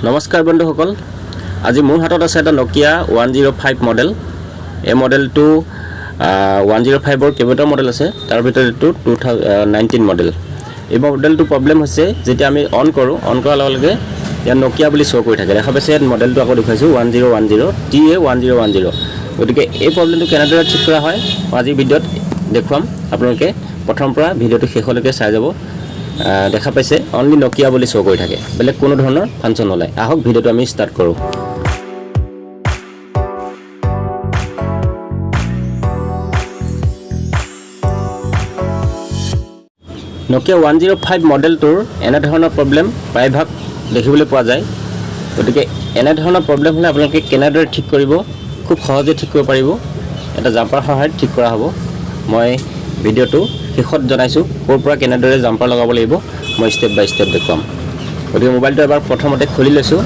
নমস্কাৰ বন্ধুসকল আজি মোৰ হাতত আছে এটা Nokia 105 মডেল এই মডেলটো 105 ৰ কেইবাটাও মডেল আছে তাৰ ভিতৰত এইটো 2019 মডেল এই মডেলটো প্ৰবলেম হৈছে যেতিয়া আমি অন কৰাৰ লগে লগে ইয়াৰ Nokia বুলি শো কৰি থাকে দেখা পাইছে মডেলটো আকৌ দেখাইছো 1010 TA1010 গতিকে এই প্ৰবলেমটো কেনেদৰে ঠিক কৰা হয় আজি ভিডিঅ'ত দেখুৱাম আপোনালোকে প্ৰথম পৰা ভিডিঅ'টো শেষলৈকে চাই যাব দেখা পাইছে অনলি Nokia বুলি শো কৰি থাকে বেলেগ কোনো ধৰণৰ ফাংচন নলয় আহক ভিডিঅ'টো আমি ষ্টাৰ্ট কৰো Nokia 105 মডেলটোৰ এনে ধৰণৰ প্ৰবলেম প্ৰায়ভাগ দেখিবলৈ পোৱা যায় গতিকে এনে ধৰণৰ প্ৰবলেম হলে আপোনালোকে কেনেদৰে ঠিক কৰিব খুব সহজে ঠিক কৰিব পাৰিব এটা জাম্পাৰ সহায়ত ঠিক কৰা হ'ব মই ভিডিঅ'টো শেষত জনাইছো কোৰ পৰা কেনেদৰে জাম্পাৰ লগাব লাগিব মই স্টেপ বাই স্টেপ দেখুৱাম গতিকে মোবাইলটো এবাৰ প্ৰথমতে খুলি লৈছো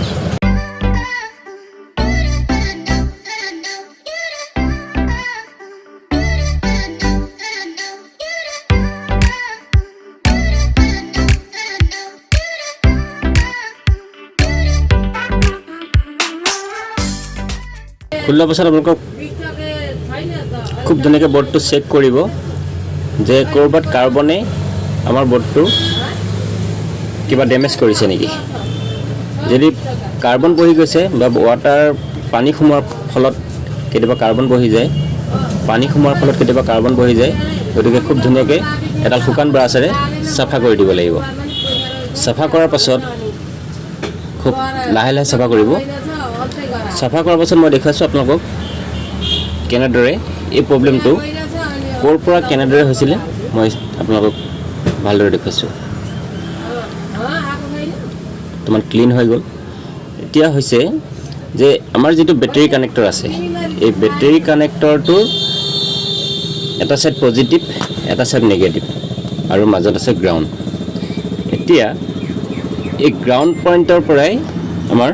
খুলাৰ পাছত আপোনালোকক খুব ধুনীয়াকৈ বৰ্ডটো চেক কৰিব যে কৰবাত কাৰ্বনে আমাৰ বৰ্ডটো কিবা ড্যামেজ কৰিছে নেকি যদি কাৰ্বন বহি গৈছে বা ওয়াটাৰ পানী সোমাৰ ফলত কেতিয়াবা কাৰ্বন বহি যায় পানী সোমাৰ ফলত কেতিয়াবা কাৰ্বন বহি যায় গতিকে খুব ধুনীয়াকৈ এটা শুকান ব্ৰাছেৰে সাফা কৰি দিব লাগিব সাফা কৰাৰ পাছত খুব লাহে লাহে সাফা কৰিব সাফা কৰাৰ পাছত মই দেখাইছো আপোনালোকক কেনেদৰে এই প্ৰবলেমটো কোৰ পৰা কেনেদৰে হৈছিল মই আপোনালোকক ভালদৰে দেখাইছো তোমাৰ ক্লিন হৈ গ'ল এতিয়া হৈছে যে আমাৰ যেটো বেটাৰী কানেক্টৰ আছে এই বেটাৰী কানেক্টৰটো এটা সাইড পজিটিভ এটা সাইড নেগেটিভ আৰু মাজত আছে গ্ৰাউণ্ড এতিয়া এই গ্ৰাউণ্ড পইণ্টৰ পৰাই আমাৰ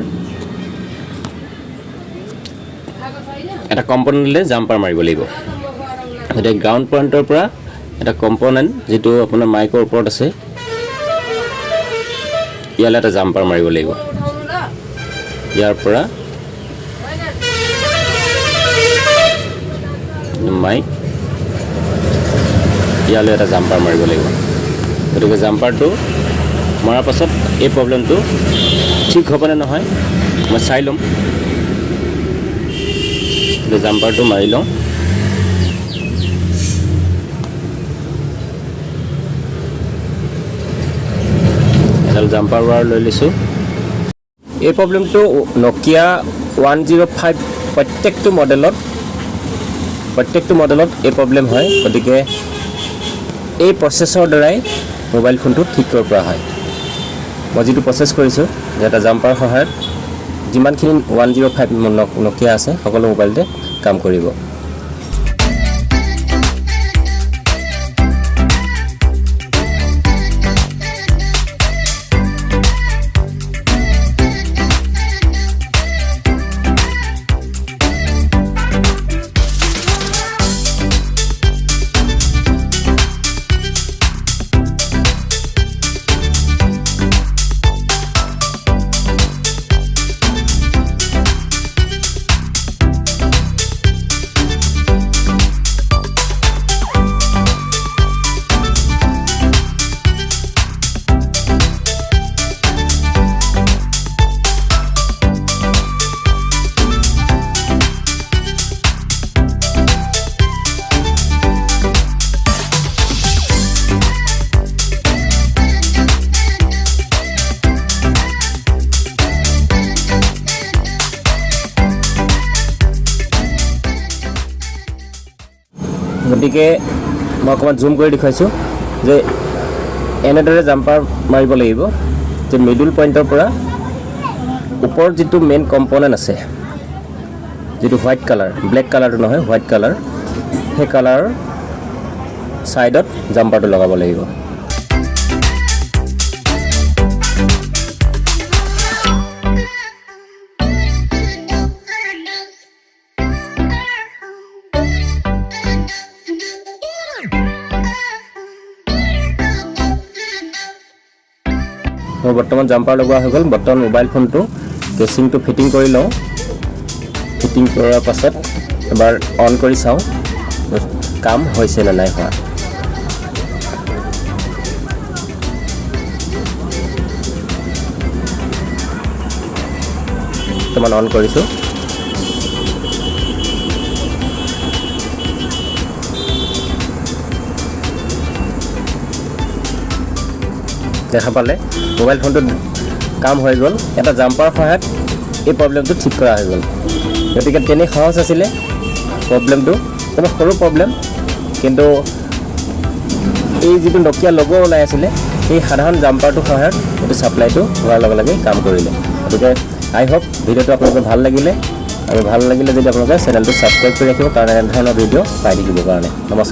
এটা কম্পোনেণ্টলে জাম্পাৰ মাৰিব লাগিব এটা গ্ৰাউণ্ড পইণ্টৰ পৰা এটা কম্পোনেণ্ট যেটো আপোনাৰ মাইকৰ ওপৰত আছে ইয়ালে এটা জাম্পাৰ মাৰিব লাগিব ইয়াৰ পৰা মাইক ইয়ালে এটা জাম্পাৰ মাৰিব লাগিব গতিকে জাম্পাৰটো মৰাৰ পাছত এই প্ৰবলেমটো ঠিক হ'বনে নহয় মই চাই লম জাম্পাৰটো মাৰি লওঁ এডাল জাম্পাৰ ৱাৰ লৈ লৈছো এই প্ৰবলেমটো Nokia 105 প্ৰত্যেকটো মডেলত এই প্ৰবলেম হয় গতিকে এই প্ৰচেছৰ দ্বাৰাই মোবাইল ফোনটো ঠিক কৰিব পৰা হয় মই যেটো প্ৰচেছ কৰিছো যে এটা জাম্পাৰ সহায়ত যিমানখিনি 105 Nokia আছে সকলো মোবাইলতে কাম কৰিব গতিকে মই অকমান জুম কৰি দেখাইছো যে এনেদৰে জাম্পাৰ মাৰিব লাগিব যে মিডল পইণ্টৰ পৰা ওপৰ যেটো মেইন কম্পোনেন্ট আছে যেটো হোৱাইট কালাৰ ব্ল্যাক কালাৰটো নহয় হোৱাইট কালাৰ সেই কালাৰ সাইডত জাম্পাৰটো লগাব লাগিব বৰ্তমান জাম্পাৰ লগোৱা হৈ গ'ল বৰ্তমান মোবাইল ফোনটো কেচিংটো ফিটিং কৰি লওঁ ফিটিং কৰাৰ পাছত এবাৰ অন কৰি চাওঁ কাম হৈছে নে নাই হোৱা বৰ্তমান অন কৰিছোঁ দেখা পালে মোবাইল ফোনটো কাম হৈ গ'ল এটা জাম্পাৰ সহায়ত এই প্ৰব্লেমটো ঠিক কৰা হৈ গ'ল গতিকে তেনেই সহজ আছিলে প্ৰব্লেমটো কোনো সৰু প্ৰব্লেম কিন্তু এই যিটো নকিয়া লগো ওলাই আছিলে সেই সাধাৰণ জাম্পাৰটো সহায়ত এইটো ছাপ্লাইটো হোৱাৰ লগে লগে কাম কৰিলে গতিকে আই হোপ ভিডিঅ'টো আপোনালোকৰ ভাল লাগিলে আৰু ভাল লাগিলে যদি আপোনালোকে চেনেলটো ছাবস্ক্ৰাইব কৰি ৰাখিব কাৰণ এনে ধৰণৰ ভিডিঅ' পাই থাকিবৰ কাৰণে নমস্কাৰ